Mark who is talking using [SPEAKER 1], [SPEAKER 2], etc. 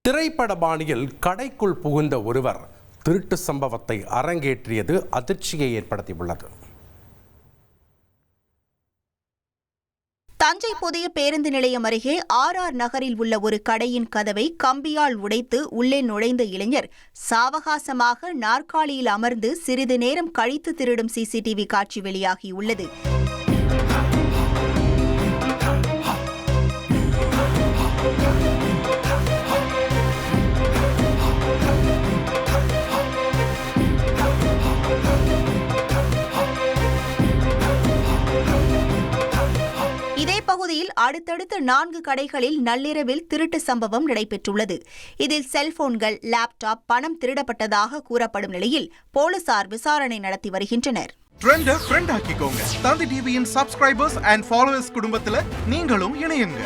[SPEAKER 1] திரைப்பட பாணியில் கடைக்குள் புகுந்த ஒருவர் திருட்டு சம்பவத்தை அரங்கேற்றியது அதிர்ச்சியை ஏற்படுத்தியுள்ளது.
[SPEAKER 2] தஞ்சை புதிய பேருந்து நிலையம் அருகே RR நகரில் உள்ள ஒரு கடையின் கதவை கம்பியால் உடைத்து உள்ளே நுழைந்த இளைஞர் சாவகாசமாக நாற்காலியில் அமர்ந்து சிறிது நேரம் கழித்து திருடும் CCTV காட்சி வெளியாகியுள்ளது. இதே பகுதியில் அடுத்தடுத்து 4 கடைகளில் நள்ளிரவில் திருட்டு சம்பவம் நடைபெற்றுள்ளது. இதில் செல்போன்கள், லேப்டாப், பணம் திருடப்பட்டதாக கூறப்படும் நிலையில் போலீசார் விசாரணை நடத்தி வருகின்றனர்.
[SPEAKER 3] ட்ரெண்டை ஃப்ரெண்ட் ஆக்கிக்கோங்க. தந்தி டிவியின் சப்ஸ்கிரைபர்ஸ் அண்ட் ஃபாலோவர்ஸ் குடும்பத்தில் நீங்களும் இணையுங்க.